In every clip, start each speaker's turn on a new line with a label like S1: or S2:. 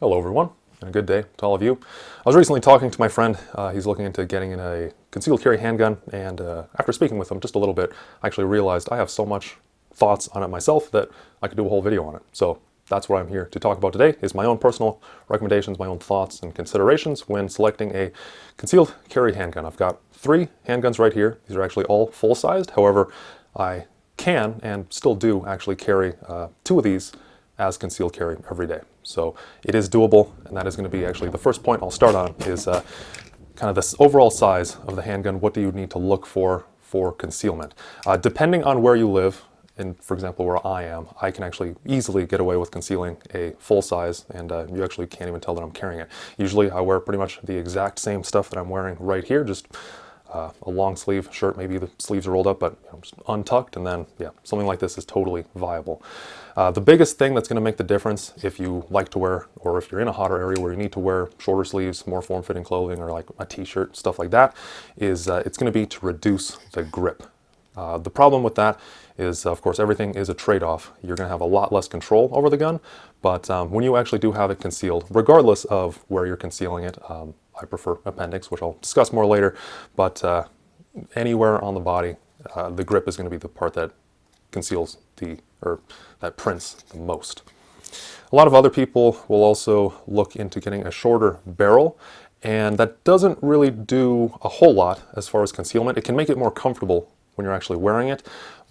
S1: Hello everyone, and a good day to all of you. I was recently talking to my friend. He's looking into getting in a concealed carry handgun, and after speaking with him just a little bit, I actually realized I have so much thoughts on it myself that I could do a whole video on it. So that's what I'm here to talk about today, is my own personal recommendations, my own thoughts and considerations when selecting a concealed carry handgun. I've got 3 handguns right here. These are actually all full-sized. However, I can and still do actually carry 2 of these as concealed carry every day. So it is doable, and that is going to be actually the first point I'll start on, is kind of this overall size of the handgun. What do you need to look for concealment? Depending on where you live, and for example where I am, I can actually easily get away with concealing a full size, and you actually can't even tell that I'm carrying it. Usually I wear pretty much the exact same stuff that I'm wearing right here, just a long sleeve shirt, maybe the sleeves are rolled up, but just untucked, and then yeah, something like this is totally viable. The biggest thing that's going to make the difference if you like to wear, or if you're in a hotter area where you need to wear shorter sleeves, more form-fitting clothing, or like a t-shirt, stuff like that, is it's going to be to reduce the grip. The problem with that is, of course, everything is a trade-off. You're going to have a lot less control over the gun, but when you actually do have it concealed, regardless of where you're concealing it, I prefer appendix, which I'll discuss more later, but anywhere on the body, the grip is going to be the part that conceals or that prints the most. A lot of other people will also look into getting a shorter barrel, and that doesn't really do a whole lot as far as concealment. It can make it more comfortable when you're actually wearing it,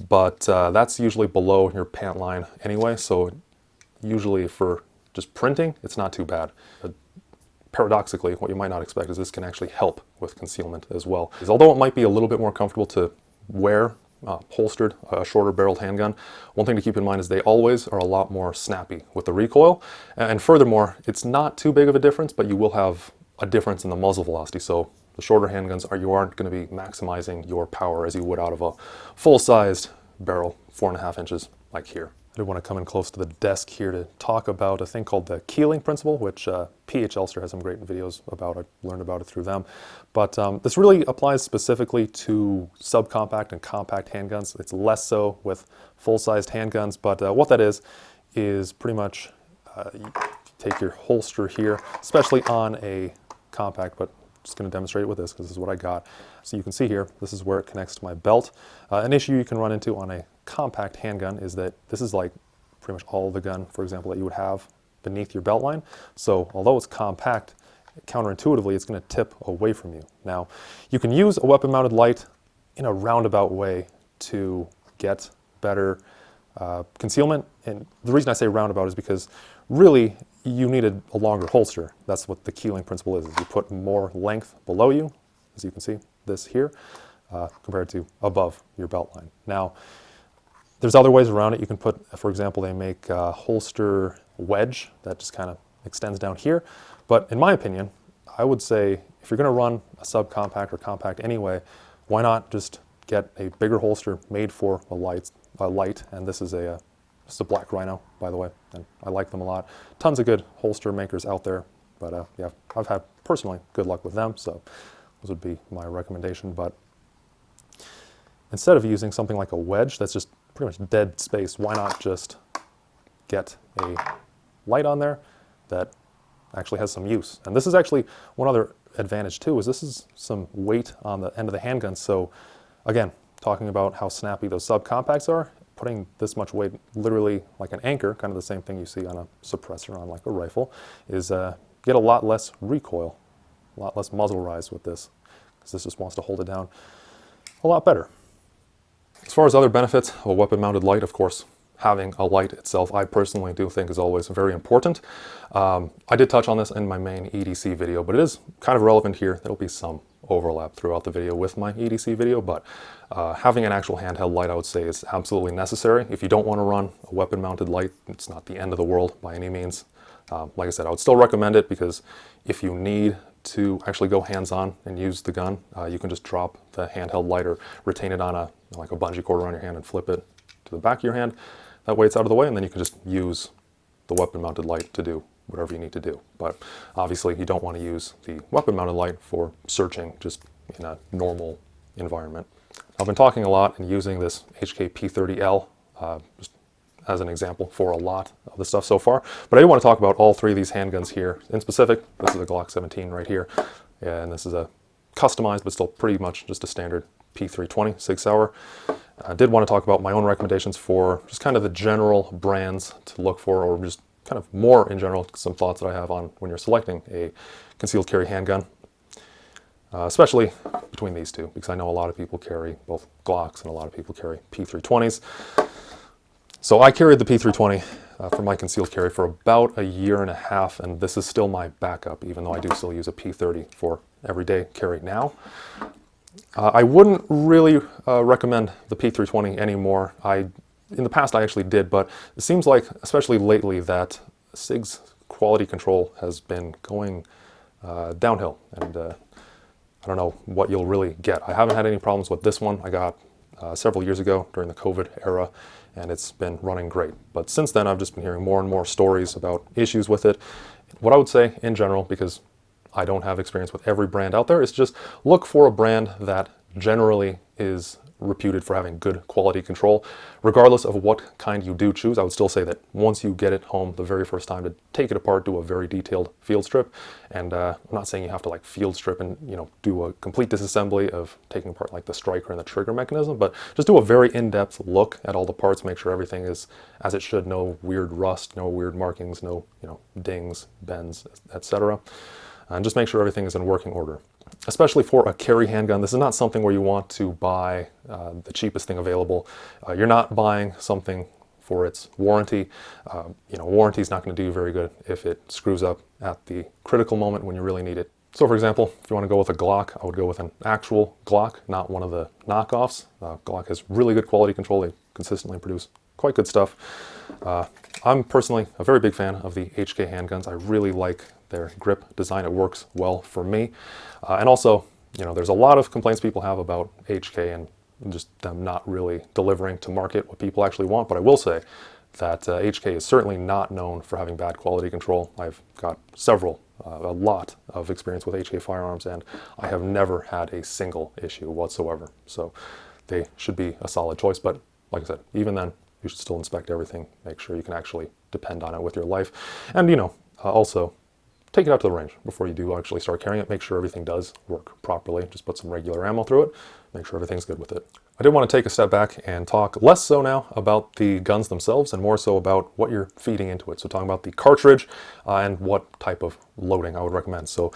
S1: but that's usually below your pant line anyway, so usually for just printing, it's not too bad. Paradoxically, what you might not expect is this can actually help with concealment as well. Although it might be a little bit more comfortable to wear holstered, shorter barreled handgun, one thing to keep in mind is they always are a lot more snappy with the recoil. And furthermore, it's not too big of a difference, but you will have a difference in the muzzle velocity. So the shorter handguns, you aren't going to be maximizing your power as you would out of a full-sized barrel, 4.5 inches like here. I do want to come in close to the desk here to talk about a thing called the Keeling principle, which PH Elster has some great videos about. I learned about it through them. But this really applies specifically to subcompact and compact handguns. It's less so with full-sized handguns, but what that is pretty much you take your holster here, especially on a compact, but I'm just going to demonstrate it with this because this is what I got. So you can see here, this is where it connects to my belt. An issue you can run into on a compact handgun is that this is like pretty much all the gun, for example, that you would have beneath your belt line. So although it's compact, counterintuitively, it's going to tip away from you. Now, you can use a weapon-mounted light in a roundabout way to get better concealment. And the reason I say roundabout is because really you needed a longer holster. That's what the Keeling principle is. You put more length below you, as you can see this here, compared to above your belt line. Now, there's other ways around it. You can put, for example, they make a holster wedge that just kind of extends down here. But in my opinion, I would say if you're going to run a subcompact or compact anyway, why not just get a bigger holster made for a light? And this is a Black Rhino, by the way, and I like them a lot. Tons of good holster makers out there, but yeah, I've had personally good luck with them, so those would be my recommendation. But instead of using something like a wedge that's just pretty much dead space, why not just get a light on there that actually has some use? And this is actually one other advantage too, is this is some weight on the end of the handgun. So again, talking about how snappy those subcompacts are, putting this much weight, literally like an anchor, kind of the same thing you see on a suppressor on like a rifle, is get a lot less recoil, a lot less muzzle rise with this, because this just wants to hold it down a lot better. As far as other benefits, a weapon-mounted light, of course, having a light itself, I personally do think is always very important. I did touch on this in my main EDC video, but it is kind of relevant here. There'll be some overlap throughout the video with my EDC video, but having an actual handheld light, I would say, is absolutely necessary. If you don't want to run a weapon-mounted light, it's not the end of the world by any means. Like I said, I would still recommend it because if you need to actually go hands-on and use the gun, you can just drop the handheld light or retain it on like a bungee cord around your hand and flip it to the back of your hand. That way it's out of the way, and then you can just use the weapon-mounted light to do whatever you need to do. But obviously you don't want to use the weapon-mounted light for searching just in a normal environment. I've been talking a lot and using this HK P30L, just as an example for a lot of the stuff so far. But I do want to talk about all three of these handguns here in specific. This is a Glock 17 right here, and this is a customized but still pretty much just a standard P320 Sig Sauer. I did want to talk about my own recommendations for just kind of the general brands to look for, or just kind of more in general, some thoughts that I have on when you're selecting a concealed carry handgun, especially between these two, because I know a lot of people carry both Glocks and a lot of people carry P320s. So I carried the P320 for my concealed carry for about a year and a half, and this is still my backup, even though I do still use a P30 for everyday carry now. I wouldn't really recommend the P320 anymore. In the past I actually did, but it seems like, especially lately, that SIG's quality control has been going downhill, and I don't know what you'll really get. I haven't had any problems with this one. I got several years ago during the COVID era, and it's been running great. But since then, I've just been hearing more and more stories about issues with it. What I would say in general, because I don't have experience with every brand out there, is just look for a brand that generally is reputed for having good quality control. Regardless of what kind you do choose, I would still say that once you get it home the very first time, to take it apart, do a very detailed field strip. And I'm not saying you have to like field strip and do a complete disassembly of taking apart like the striker and the trigger mechanism, but just do a very in-depth look at all the parts, make sure everything is as it should, no weird rust, no weird markings, no dings, bends, etc. And just make sure everything is in working order. Especially for a carry handgun, this is not something where you want to buy the cheapest thing available. You're not buying something for its warranty. Warranty is not going to do you very good if it screws up at the critical moment when you really need it. So for example, if you want to go with a Glock, I would go with an actual Glock, not one of the knockoffs. Glock has really good quality control. They consistently produce quite good stuff. I'm personally a very big fan of the HK handguns. I really like their grip design. It works well for me. And also, there's a lot of complaints people have about HK and just them not really delivering to market what people actually want. But I will say that HK is certainly not known for having bad quality control. I've got a lot of experience with HK firearms, and I have never had a single issue whatsoever. So they should be a solid choice. But like I said, even then, you should still inspect everything, make sure you can actually depend on it with your life. And, also take it out to the range before you do actually start carrying it. Make sure everything does work properly. Just put some regular ammo through it. Make sure everything's good with it. I did want to take a step back and talk less so now about the guns themselves and more so about what you're feeding into it. So talking about the cartridge and what type of loading I would recommend. So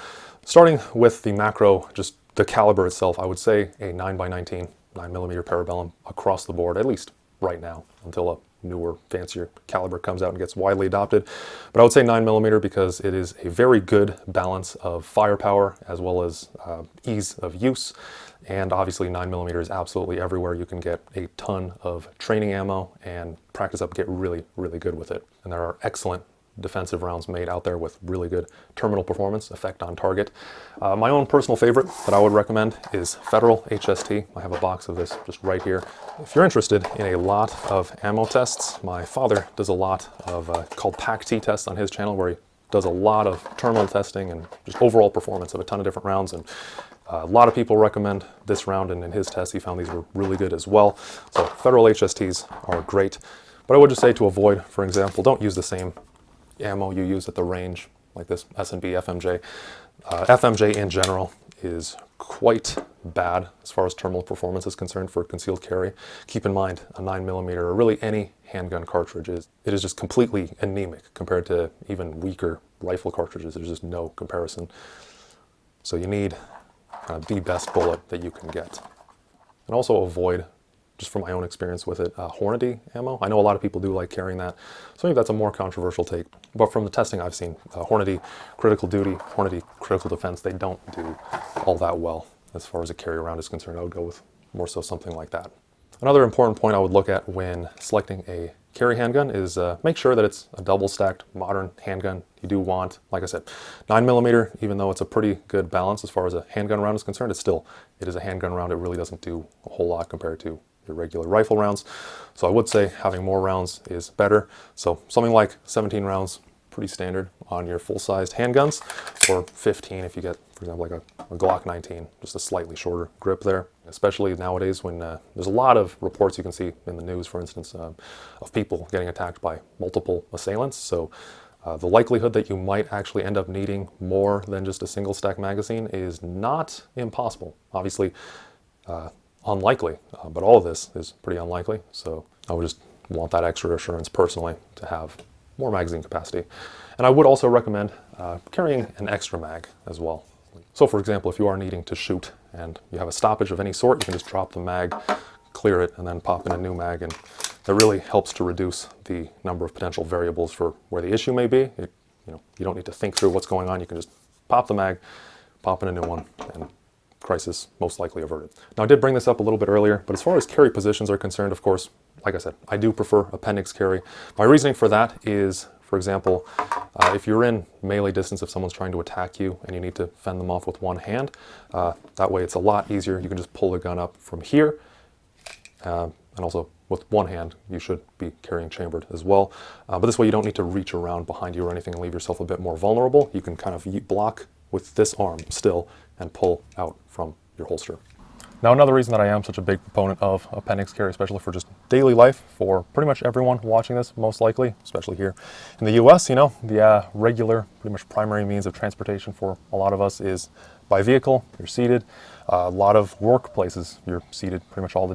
S1: starting with the macro, just the caliber itself, I would say a 9x19, 9mm Parabellum across the board, at least right now, until a newer, fancier caliber comes out and gets widely adopted. But I would say 9mm because it is a very good balance of firepower as well as ease of use. And obviously 9mm is absolutely everywhere. You can get a ton of training ammo and practice up, get really, really good with it. And there are excellent defensive rounds made out there with really good terminal performance, effect on target. My own personal favorite that I would recommend is Federal HST. I have a box of this just right here. If you're interested in a lot of ammo tests, my father does a lot of called PAC-T tests on his channel, where he does a lot of terminal testing and just overall performance of a ton of different rounds. And a lot of people recommend this round, and in his test he found these were really good as well. So Federal HSTs are great. But I would just say to avoid, for example, don't use the same ammo you use at the range, like this S&B FMJ. FMJ in general is quite bad as far as terminal performance is concerned for concealed carry. Keep in mind, a 9mm or really any handgun cartridge it is just completely anemic compared to even weaker rifle cartridges. There's just no comparison. So you need the best bullet that you can get. And also avoid, just from my own experience with it, Hornady ammo. I know a lot of people do like carrying that, so maybe that's a more controversial take. But from the testing I've seen, Hornady Critical Duty, Hornady Critical Defense, they don't do all that well as far as a carry around is concerned. I would go with more so something like that. Another important point I would look at when selecting a carry handgun is make sure that it's a double-stacked modern handgun. You do want, like I said, 9mm, even though it's a pretty good balance as far as a handgun round is concerned, it is a handgun round. It really doesn't do a whole lot compared to your regular rifle rounds. So I would say having more rounds is better. So something like 17 rounds pretty standard on your full-sized handguns, or 15 if you get, for example, like a Glock 19, just a slightly shorter grip there. Especially nowadays when there's a lot of reports you can see in the news, for instance, of people getting attacked by multiple assailants. So the likelihood that you might actually end up needing more than just a single stack magazine is not impossible. Obviously, unlikely, but all of this is pretty unlikely. So I would just want that extra assurance personally to have more magazine capacity. And I would also recommend carrying an extra mag as well. So for example, if you are needing to shoot and you have a stoppage of any sort, you can just drop the mag, clear it, and then pop in a new mag, and that really helps to reduce the number of potential variables for where the issue may be. You don't need to think through what's going on. You can just pop the mag, pop in a new one, and crisis most likely averted. Now, I did bring this up a little bit earlier, but as far as carry positions are concerned, of course, like I said, I do prefer appendix carry. My reasoning for that is, for example, if you're in melee distance, if someone's trying to attack you and you need to fend them off with one hand, that way it's a lot easier. You can just pull the gun up from here, and also with one hand, you should be carrying chambered as well. But this way you don't need to reach around behind you or anything and leave yourself a bit more vulnerable. You can kind of block with this arm still and pull out from your holster. Now, another reason that I am such a big proponent of appendix carry, especially for just daily life, for pretty much everyone watching this, most likely, especially here in the US, the regular, pretty much primary means of transportation for a lot of us is by vehicle. You're seated. A lot of workplaces, you're seated pretty much all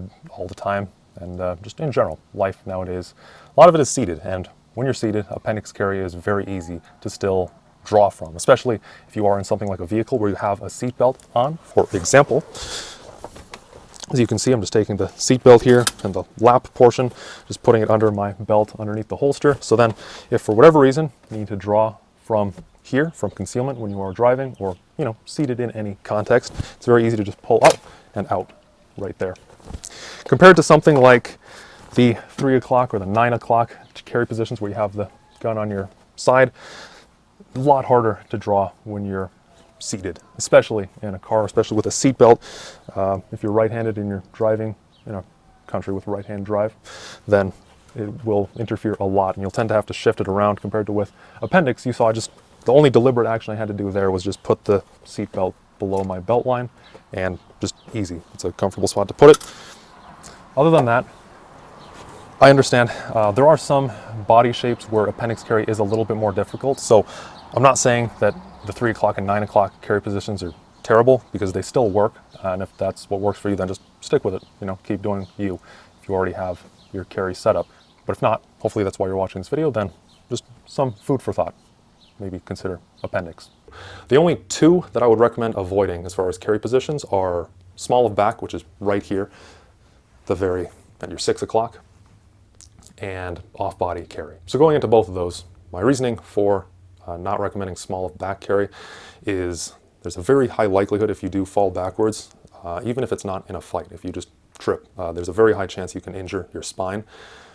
S1: the time. And just in general, life nowadays, a lot of it is seated. And when you're seated, appendix carry is very easy to still draw from, especially if you are in something like a vehicle where you have a seatbelt on. For example, as you can see, I'm just taking the seatbelt here and the lap portion, just putting it under my belt underneath the holster. So then if for whatever reason you need to draw from here, from concealment when you are driving or, seated in any context, it's very easy to just pull up and out right there. Compared to something like the 3 o'clock or the 9 o'clock carry positions where you have the gun on your side, a lot harder to draw when you're seated, especially in a car, especially with a seatbelt. If you're right-handed and you're driving in a country with right-hand drive, then it will interfere a lot and you'll tend to have to shift it around. Compared to with appendix, you saw the only deliberate action I had to do there was just put the seatbelt below my belt line, and just easy. It's a comfortable spot to put it. Other than that, I understand there are some body shapes where appendix carry is a little bit more difficult. So I'm not saying that the 3 o'clock and 9 o'clock carry positions are terrible, because they still work. And if that's what works for you, then just stick with it. Keep doing you if you already have your carry set up. But if not, hopefully that's why you're watching this video, then just some food for thought. Maybe consider appendix. The only two that I would recommend avoiding as far as carry positions are small of back, which is right here, at your 6 o'clock, and off-body carry. So going into both of those, my reasoning for not recommending small of back carry is there's a very high likelihood if you do fall backwards, even if it's not in a fight, if you just trip, there's a very high chance you can injure your spine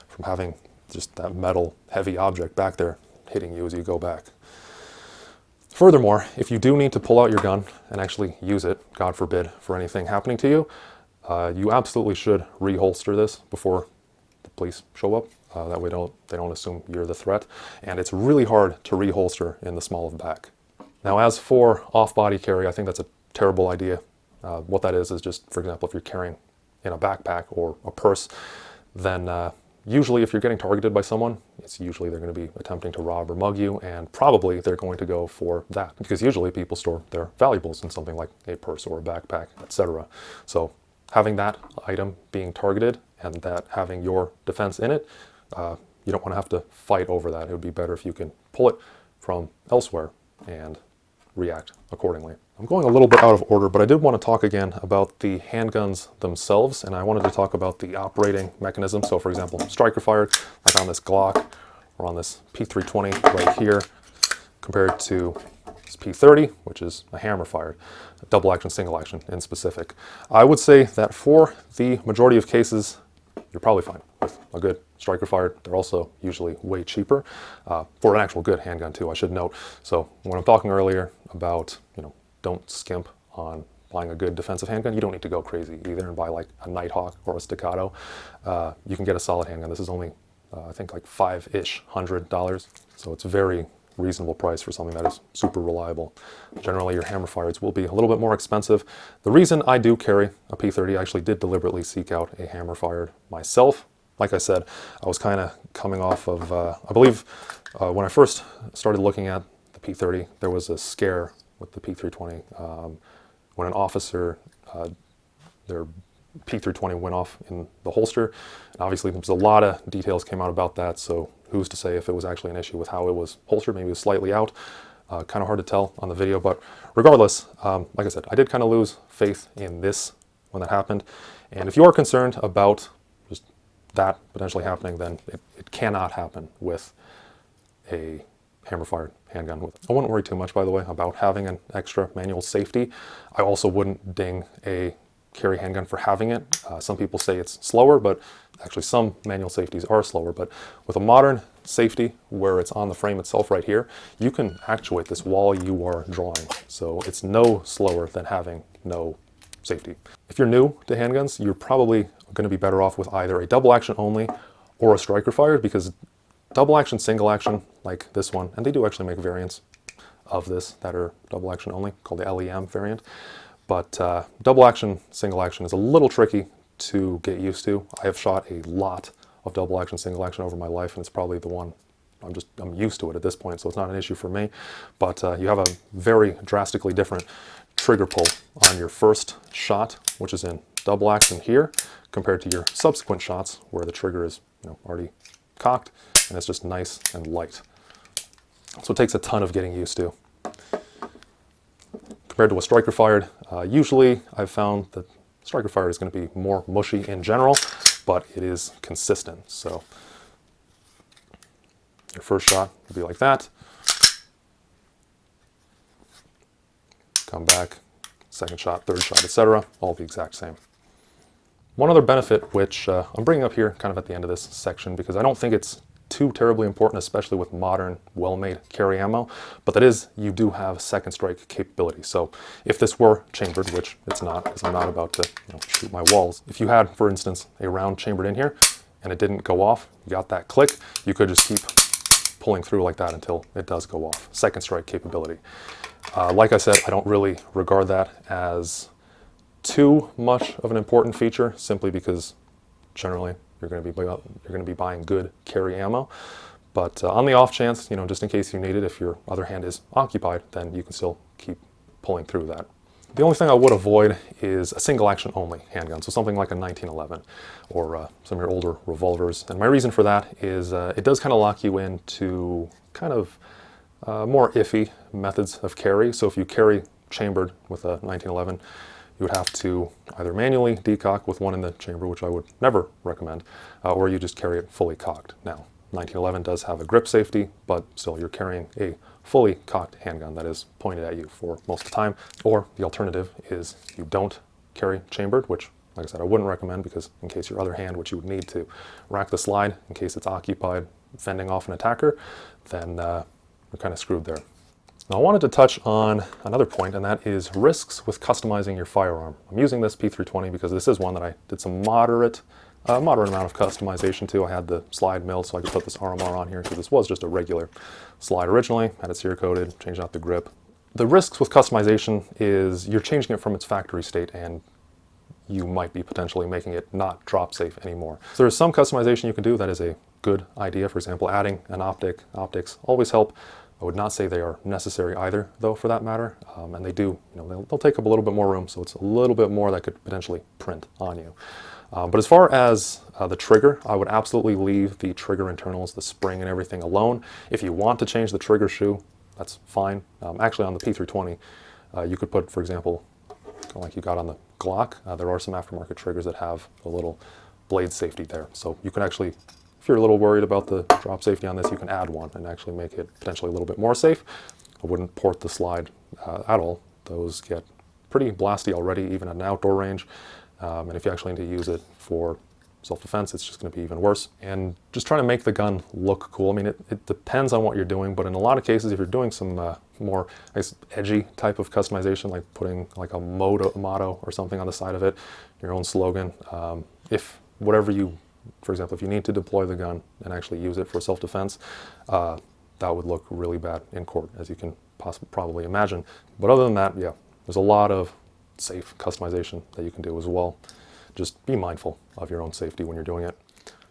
S1: from having just that metal heavy object back there hitting you as you go back. Furthermore, if you do need to pull out your gun and actually use it, God forbid, for anything happening to you, you absolutely should reholster this before the police show up. That way they don't assume you're the threat. And it's really hard to reholster in the small of back. Now, as for off-body carry, I think that's a terrible idea. What that is just, for example, if you're carrying in a backpack or a purse, then usually if you're getting targeted by someone, it's usually they're going to be attempting to rob or mug you, and probably they're going to go for that, because usually people store their valuables in something like a purse or a backpack, etc. So having that item being targeted and that having your defense in it, you don't want to have to fight over that. It would be better if you can pull it from elsewhere and react accordingly. I'm going a little bit out of order, but I did want to talk again about the handguns themselves, and I wanted to talk about the operating mechanism. So for example, striker fired, like on this Glock or on this P320 right here, compared to this P30, which is a hammer fired, double action, single action in specific. I would say that for the majority of cases, you're probably fine with a good striker fired. They're also usually way cheaper for an actual good handgun too, I should note. So when I'm talking earlier about, don't skimp on buying a good defensive handgun, you don't need to go crazy either and buy like a Nighthawk or a Staccato. You can get a solid handgun. This is only, I think like $500-ish. So it's very, reasonable price for something that is super reliable. Generally, your hammer fireds will be a little bit more expensive. The reason I do carry a P30, I actually did deliberately seek out a hammer fired myself. Like I said, I was kind of coming off of, I believe when I first started looking at the P30, there was a scare with the P320 when an officer, their P320 went off in the holster. And obviously, there was a lot of details came out about that, so who's to say if it was actually an issue with how it was holstered? Maybe it was slightly out. Kind of hard to tell on the video, but regardless, like I said, I did kind of lose faith in this when that happened. And if you are concerned about just that potentially happening, then it cannot happen with a hammer-fired handgun. I wouldn't worry too much, by the way, about having an extra manual safety. I also wouldn't ding a carry handgun for having it. Some people say it's slower, but actually some manual safeties are slower. But with a modern safety where it's on the frame itself right here, you can actuate this while you are drawing. So it's no slower than having no safety. If you're new to handguns, you're probably going to be better off with either a double action only or a striker fired, because double action, single action like this one, and they do actually make variants of this that are double action only, called the LEM variant. But double action, single action is a little tricky to get used to. I have shot a lot of double action, single action over my life, and it's probably the one I'm used to it at this point, so it's not an issue for me. But you have a very drastically different trigger pull on your first shot, which is in double action here, compared to your subsequent shots where the trigger is already cocked and it's just nice and light. So it takes a ton of getting used to. Compared to a striker fired, usually I've found that striker fired is going to be more mushy in general, but it is consistent. So your first shot will be like that. Come back, second shot, third shot, etc. All the exact same. One other benefit, which I'm bringing up here kind of at the end of this section, because I don't think it's too terribly important, especially with modern, well-made carry ammo, but that is, you do have second strike capability. So if this were chambered, which it's not, because I'm not about to shoot my walls. If you had, for instance, a round chambered in here and it didn't go off, you got that click, you could just keep pulling through like that until it does go off. Second strike capability. Like I said, I don't really regard that as too much of an important feature, simply because generally you're going to be buying good carry ammo. But on the off chance, just in case you need it, if your other hand is occupied, then you can still keep pulling through that. The only thing I would avoid is a single action only handgun, so something like a 1911 or some of your older revolvers. And my reason for that is it does kind of lock you into kind of more iffy methods of carry. So if you carry chambered with a 1911, you would have to either manually decock with one in the chamber, which I would never recommend, or you just carry it fully cocked. Now, 1911 does have a grip safety, but still you're carrying a fully cocked handgun that is pointed at you for most of the time. Or the alternative is you don't carry chambered, which, like I said, I wouldn't recommend, because in case your other hand, which you would need to rack the slide in case it's occupied fending off an attacker, then you're kind of screwed there. Now I wanted to touch on another point, and that is risks with customizing your firearm. I'm using this P320 because this is one that I did some moderate amount of customization to. I had the slide milled so I could put this RMR on here, because this was just a regular slide originally, had it cere coated, changed out the grip. The risks with customization is you're changing it from its factory state, and you might be potentially making it not drop safe anymore. So there's some customization you can do that is a good idea. For example, adding an optic. Optics always help. I would not say they are necessary either, though, for that matter. And they do, they'll take up a little bit more room, so it's a little bit more that could potentially print on you. But as far as the trigger, I would absolutely leave the trigger internals, the spring and everything alone. If you want to change the trigger shoe, that's fine. Actually, on the P320, you could put, for example, kind of like you got on the Glock, there are some aftermarket triggers that have a little blade safety there. So you can actually, if you're a little worried about the drop safety on this, you can add one and actually make it potentially a little bit more safe. I wouldn't port the slide at all. Those get pretty blasty already, even at an outdoor range. And if you actually need to use it for self-defense, it's just going to be even worse. And just trying to make the gun look cool. I mean, it depends on what you're doing, but in a lot of cases, if you're doing some more, I guess, edgy type of customization, like putting like a motto or something on the side of it, your own slogan, if whatever you, for example, if you need to deploy the gun and actually use it for self-defense, that would look really bad in court, as you can probably imagine. But other than that, yeah, there's a lot of safe customization that you can do as well. Just be mindful of your own safety when you're doing it.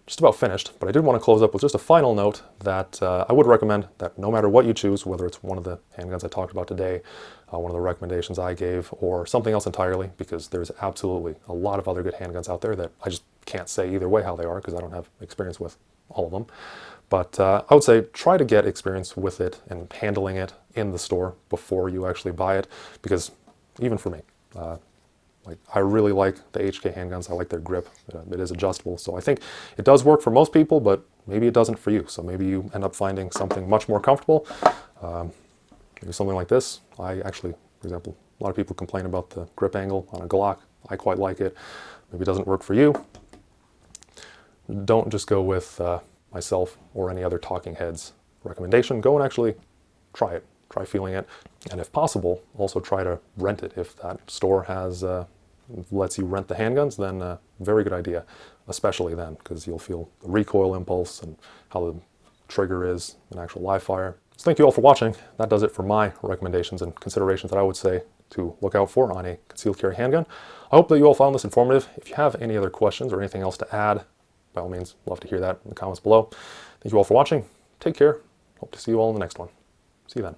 S1: Just about finished, but I did want to close up with just a final note that I would recommend that no matter what you choose, whether it's one of the handguns I talked about today, one of the recommendations I gave, or something else entirely, because there's absolutely a lot of other good handguns out there that I just can't say either way how they are because I don't have experience with all of them. But I would say try to get experience with it and handling it in the store before you actually buy it, because even for me, I really like the HK handguns. I like their grip. It is adjustable, so I think it does work for most people, but maybe it doesn't for you. So maybe you end up finding something much more comfortable. Maybe something like this. I actually, for example, a lot of people complain about the grip angle on a Glock. I quite like it. Maybe it doesn't work for you. Don't just go with myself or any other talking heads recommendation. Go and actually try it. Try feeling it. And if possible, also try to rent it. If that store has lets you rent the handguns, then very good idea, especially then, because you'll feel the recoil impulse and how the trigger is in actual live fire. So thank you all for watching. That does it for my recommendations and considerations that I would say to look out for on a concealed carry handgun. I hope that you all found this informative. If you have any other questions or anything else to add, by all means, love to hear that in the comments below. Thank you all for watching. Take care. Hope to see you all in the next one. See you then.